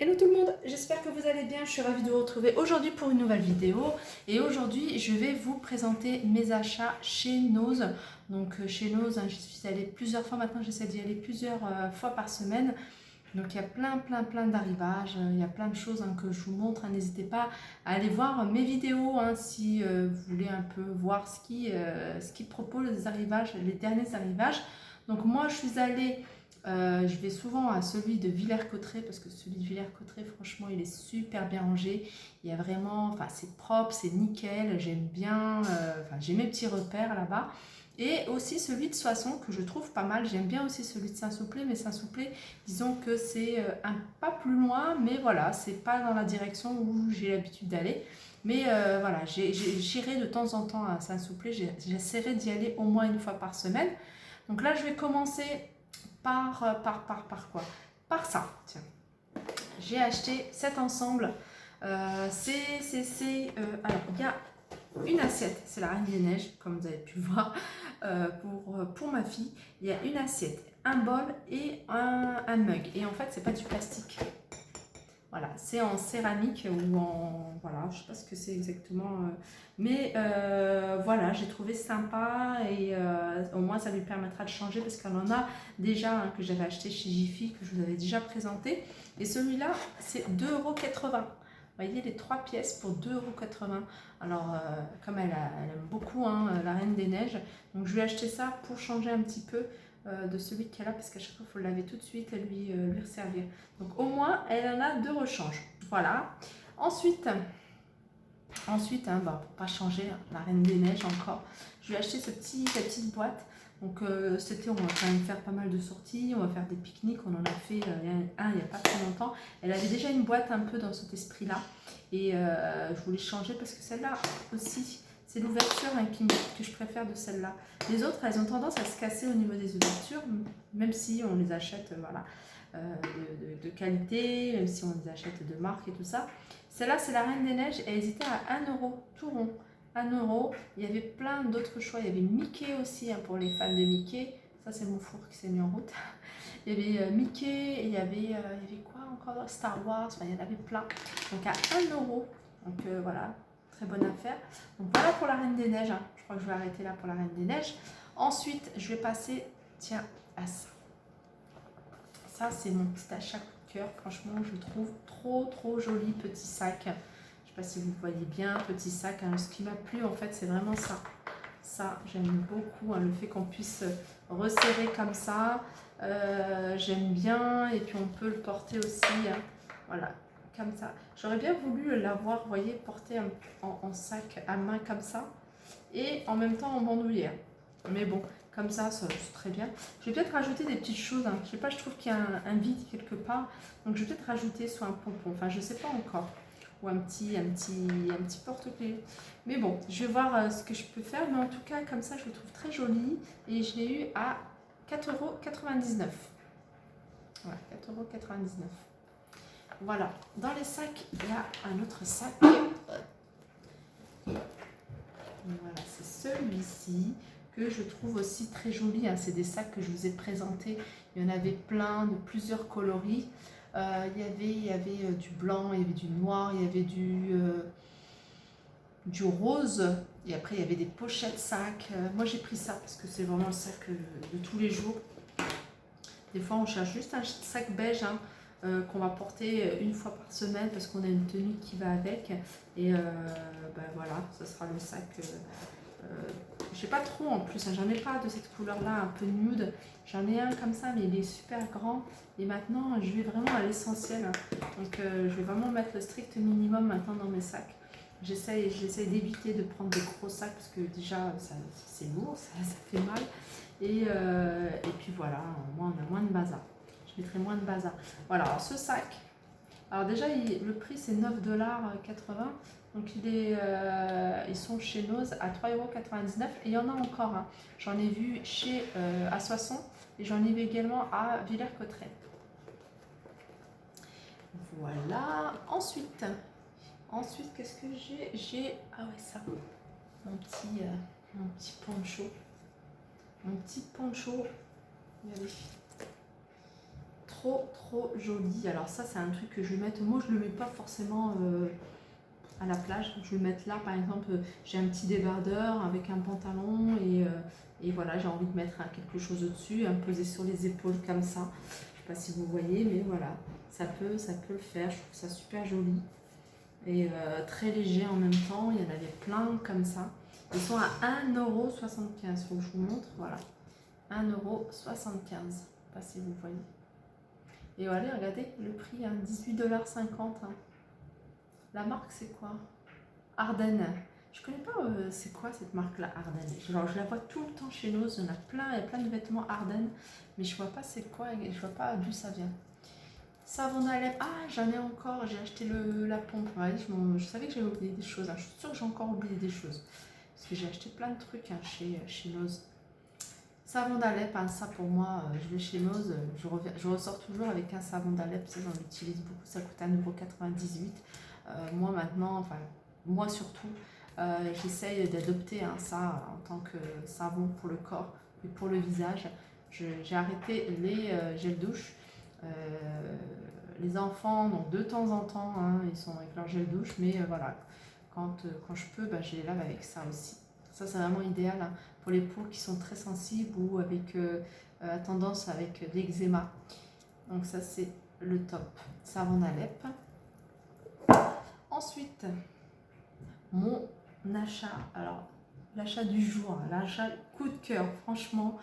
Hello tout le monde, j'espère que vous allez bien, je suis ravie de vous retrouver aujourd'hui pour une nouvelle vidéo et aujourd'hui je vais vous présenter mes achats chez Nose. Donc chez Nose, je suis allée plusieurs fois maintenant, j'essaie d'y aller plusieurs fois par semaine. Donc il y a plein d'arrivages, il y a plein de choses que je vous montre, n'hésitez pas à aller voir mes vidéos si vous voulez un peu voir ce qui propose les arrivages, les derniers arrivages. Donc moi je suis allée... je vais souvent à celui de Villers-Cotterêts parce que celui de Villers-Cotterêts, franchement, il est super bien rangé. Il y a vraiment, enfin, c'est propre, c'est nickel. J'aime bien, j'ai mes petits repères là-bas. Et aussi celui de Soissons que je trouve pas mal. J'aime bien aussi celui de Saint-Souplé, mais Saint-Souplé, disons que c'est un pas plus loin, mais voilà, c'est pas dans la direction où j'ai l'habitude d'aller. Mais voilà, j'irai de temps en temps à Saint-Souplé. J'essaierai d'y aller au moins une fois par semaine. Donc là, je vais commencer par quoi? Par ça, tiens. J'ai acheté cet ensemble. Alors, il y a une assiette, c'est la Reine des Neiges, comme vous avez pu le voir, pour ma fille. Il y a une assiette, un bol et un mug. Et en fait, c'est pas du plastique. Voilà, c'est en céramique ou en... Voilà, je ne sais pas ce que c'est exactement. Mais voilà, j'ai trouvé sympa et au moins ça lui permettra de changer parce qu'on en a déjà que j'avais acheté chez Jiffy, que je vous avais déjà présenté. Et celui-là, c'est 2,80 €. Vous voyez, les 3 pièces pour 2,80 €. Alors, comme elle aime beaucoup la Reine des Neiges, donc je lui ai acheté ça pour changer un petit peu de celui qu'elle a parce qu'à chaque fois il faut le laver tout de suite et lui resservir. Donc au moins elle en a 2 rechanges. Voilà. Ensuite pour pas changer la Reine des Neiges encore, je lui ai acheté cette petite boîte. Donc cet été on va quand même faire pas mal de sorties, on va faire des pique-niques, on en a fait il n'y a pas très longtemps. Elle avait déjà une boîte un peu dans cet esprit là et je voulais changer parce que celle-là aussi, c'est l'ouverture que je préfère de celle-là. Les autres, elles ont tendance à se casser au niveau des ouvertures, même si on les achète de qualité, même si on les achète de marque et tout ça. Celle-là, c'est la Reine des Neiges et elles étaient à 1 € tout rond. 1 €. Il y avait plein d'autres choix. Il y avait Mickey aussi pour les fans de Mickey. Ça, c'est mon four qui s'est mis en route. Il y avait Mickey et il y avait quoi encore? Star Wars. Enfin, il y en avait plein. Donc à 1 €. Donc voilà, très bonne affaire. Donc voilà pour la Reine des Neiges. Je crois que je vais arrêter là pour la Reine des Neiges. Ensuite, je vais passer, tiens, à ça. Ça, c'est mon petit achat coup de cœur. Franchement, je le trouve trop joli, petit sac. Je ne sais pas si vous voyez bien, petit sac. Ce qui m'a plu, en fait, c'est vraiment ça. Ça, j'aime beaucoup le fait qu'on puisse resserrer comme ça. J'aime bien. Et puis, on peut le porter aussi. Voilà, comme ça. J'aurais bien voulu l'avoir, vous voyez, porté en sac à main comme ça. Et en même temps en bandoulière. Mais bon, comme ça, c'est très bien. Je vais peut-être rajouter des petites choses. Je sais pas, je trouve qu'il y a un vide quelque part. Donc je vais peut-être rajouter soit un pompon. Enfin, je sais pas encore. Ou un petit porte-clés. Mais bon, je vais voir ce que je peux faire. Mais en tout cas, comme ça, je le trouve très joli. Et je l'ai eu à 4,99 €. Voilà, 4,99 €. Voilà. Dans les sacs, il y a un autre sac. Voilà, c'est celui-ci que je trouve aussi très joli. C'est des sacs que je vous ai présentés. Il y en avait plein de plusieurs coloris. Il y avait du blanc, il y avait du noir, il y avait du rose. Et après, il y avait des pochettes sacs. Moi, j'ai pris ça parce que c'est vraiment le sac de tous les jours. Des fois, on cherche juste un sac beige qu'on va porter une fois par semaine parce qu'on a une tenue qui va avec. Et voilà, ce sera le sac. Je sais pas trop en plus, j'en ai pas de cette couleur-là, un peu nude. J'en ai un comme ça, mais il est super grand. Et maintenant, je vais vraiment à l'essentiel. Donc, je vais vraiment mettre le strict minimum maintenant dans mes sacs. J'essaie d'éviter de prendre des gros sacs parce que déjà, c'est lourd, ça fait mal. Et puis voilà, on a moins de bazar. Je mettrai moins de bazar. Voilà, alors ce sac, alors déjà le prix c'est 9,80 $. Donc ils sont chez Nose à 3,99 € et il y en a encore. J'en ai vu à Soissons et j'en ai vu également à Villers-Cotterêts. Voilà, ensuite qu'est-ce que j'ai ah ouais, ça, mon petit poncho. Mon petit poncho, regardez, trop joli. Alors ça c'est un truc que je vais mettre, moi je le mets pas forcément à la plage, je vais le mettre là par exemple, j'ai un petit débardeur avec un pantalon et voilà, j'ai envie de mettre quelque chose au-dessus, me poser sur les épaules comme ça. Je sais pas si vous voyez, mais voilà, ça peut le faire, je trouve ça super joli. Et très léger en même temps, il y en avait plein comme ça. Ils sont à 1,75 €, faut que je vous montre, voilà. 1,75 €, je sais pas si vous voyez. Et voilà, regardez le prix, hein, 18,50 $. Hein. La marque c'est quoi? Ardennes. Je connais pas c'est quoi cette marque-là, Ardennes. Genre, je la vois tout le temps chez nous, il y a plein de vêtements Ardennes, mais je vois pas c'est quoi et je vois pas d'où ça vient. Savon à lèvres, ah j'en ai encore, j'ai acheté la pompe, ouais, je savais que j'avais oublié des choses, hein. Je suis sûre que j'ai encore oublié des choses, parce que j'ai acheté plein de trucs hein, chez Noz. Savon d'Alep, hein, ça pour moi, je vais chez Noz, je ressors toujours avec un savon d'Alep, ça j'en utilise beaucoup, ça coûte 1,98 €. Moi maintenant, enfin moi surtout, j'essaye d'adopter hein, ça en tant que savon pour le corps et pour le visage. J'ai arrêté les gels douche. Les enfants, donc de temps en temps, hein, ils sont avec leur gel douche, mais voilà, quand je peux, bah, je les lave avec ça aussi. Ça, c'est vraiment idéal hein, pour les peaux qui sont très sensibles ou avec tendance avec l'eczéma. Donc ça, c'est le top. Savon d'Alep. Ensuite, mon achat, alors l'achat du jour, hein, l'achat coup de cœur, franchement,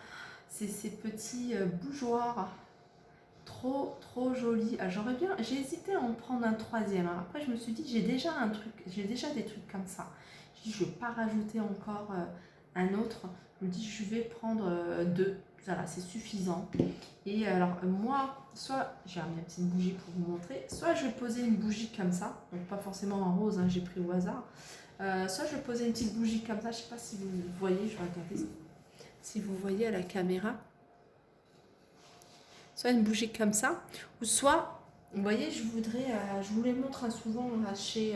c'est ces petits bougeoirs trop joli. Ah, j'ai hésité à en prendre un troisième. Hein. Après, je me suis dit, j'ai déjà des trucs comme ça. Je dis, je ne vais pas rajouter encore un autre. Je me dis, je vais prendre deux. Voilà, c'est suffisant. Et alors, moi, soit j'ai remis une petite bougie pour vous montrer, soit je vais poser une bougie comme ça, donc pas forcément en rose, hein, j'ai pris au hasard. Soit je vais poser une petite bougie comme ça, je ne sais pas si vous voyez, je vais regarder si vous voyez à la caméra. Soit une bougie comme ça, ou soit, vous voyez, je vous les montre hein, souvent là, chez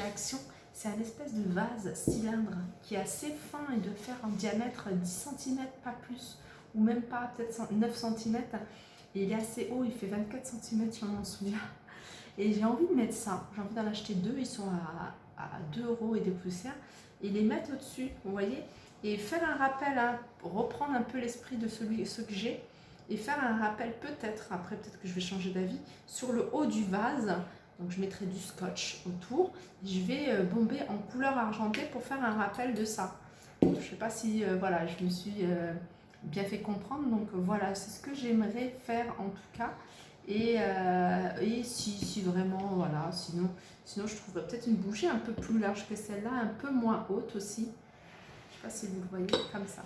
Action, c'est un espèce de vase cylindre qui est assez fin et de faire un diamètre 10 cm, pas plus, ou même pas, peut-être 9 cm, et il est assez haut, il fait 24 cm, je m'en souviens. Et j'ai envie de mettre ça, j'ai envie d'en acheter deux, ils sont à 2 € et des poussières, et les mettre au-dessus, vous voyez, et faire un rappel, hein, reprendre un peu l'esprit de ceux que j'ai, et faire un rappel peut-être, après peut-être que je vais changer d'avis, sur le haut du vase. Donc je mettrai du scotch autour, je vais bomber en couleur argentée pour faire un rappel de ça. Je ne sais pas si voilà, je me suis bien fait comprendre, donc voilà, c'est ce que j'aimerais faire en tout cas. Et si vraiment, voilà, sinon je trouverais peut-être une bougie un peu plus large que celle-là, un peu moins haute aussi. Je ne sais pas si vous le voyez comme ça.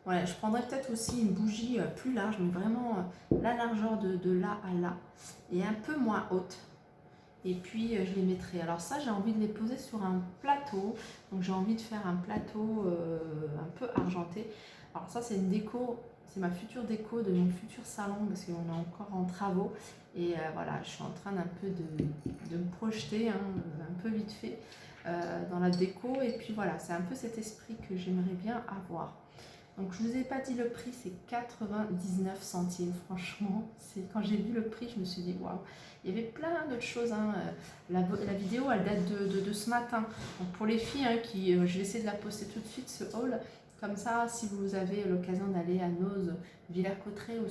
Voilà, je prendrais peut-être aussi une bougie plus large, mais vraiment la largeur de là à là, et un peu moins haute. Et puis je les mettrai. Alors ça, j'ai envie de les poser sur un plateau. Donc j'ai envie de faire un plateau un peu argenté. Alors ça, c'est une déco, c'est ma future déco de mon futur salon, parce qu'on est encore en travaux. Et voilà, je suis en train d'un peu de me projeter, hein, un peu vite fait, dans la déco. Et puis voilà, c'est un peu cet esprit que j'aimerais bien avoir. Donc je ne vous ai pas dit le prix, c'est 99 centimes. Franchement, quand j'ai vu le prix, je me suis dit waouh. Il y avait plein d'autres choses. Hein. La vidéo, elle date de ce matin. Donc pour les filles, hein, je vais essayer de la poster tout de suite, ce haul. Comme ça, si vous avez l'occasion d'aller à Noz, Villers-Cotterêts ou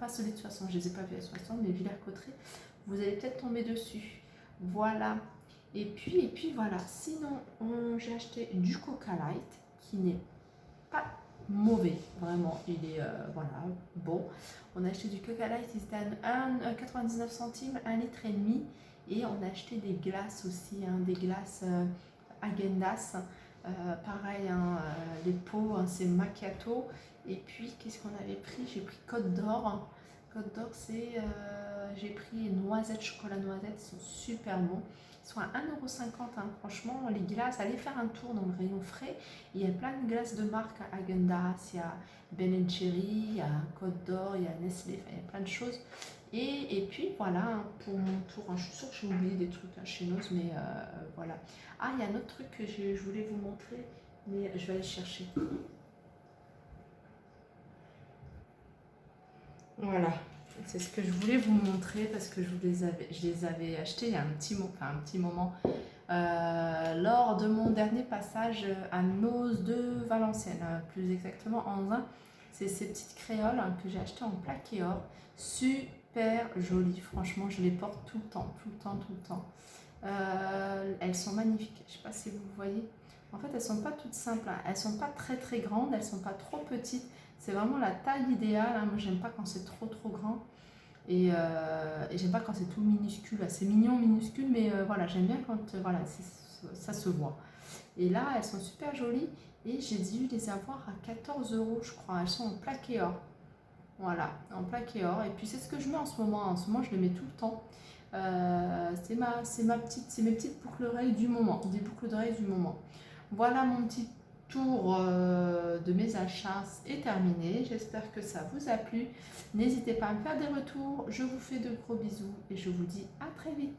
pas celui de Soissons, je ne les ai pas vus à Soissons, mais Villers-Cotterêts, vous allez peut-être tomber dessus. Voilà. Et puis voilà. Sinon, j'ai acheté du Coca Light qui n'est pas mauvais, vraiment, il est voilà, bon. On a acheté du Coca Light, c'était à 99 centimes, 1,5 litre, et on a acheté des glaces aussi, hein, des glaces Häagen-Dazs, pareil, hein, les pots, hein, c'est macchiato, et puis qu'est-ce qu'on avait pris? J'ai pris Côte d'Or. Côte d'Or, c'est j'ai pris noisette, chocolat noisette, ils sont super bons. Ils sont à 1,50 €, hein. Franchement, les glaces, allez faire un tour dans le rayon frais. Il y a plein de glaces de marque, à Häagen-Dazs, il y a Ben Cherry, il y a Côte d'Or, il y a Nestlé, enfin, il y a plein de choses. Et puis voilà, hein, pour mon tour, hein, je suis sûre que j'ai oublié des trucs hein, chez Noz, mais voilà. Ah, il y a un autre truc que je voulais vous montrer, mais je vais aller chercher. Voilà, c'est ce que je voulais vous montrer parce que je les avais achetés il y a un petit moment lors de mon dernier passage à Noz de Valenciennes, plus exactement en un. C'est ces petites créoles que j'ai achetées en plaqué or, super jolies, franchement je les porte tout le temps, tout le temps, tout le temps. Elles sont magnifiques, je ne sais pas si vous voyez. En fait, elles sont pas toutes simples, hein. Elles sont pas très très grandes, elles sont pas trop petites. C'est vraiment la taille idéale, hein. Moi, j'aime pas quand c'est trop trop grand. Et j'aime pas quand c'est tout minuscule. C'est mignon, minuscule, mais voilà, j'aime bien quand voilà, ça se voit. Et là, elles sont super jolies et j'ai dû les avoir à 14 euros, je crois. Elles sont en plaqué or. Voilà, en plaqué or. Et puis c'est ce que je mets en ce moment. En ce moment, je les mets tout le temps. C'est mes petites boucles d'oreilles du moment, des boucles d'oreilles du moment. Voilà, mon petit tour de mes achats est terminé. J'espère que ça vous a plu. N'hésitez pas à me faire des retours. Je vous fais de gros bisous et je vous dis à très vite.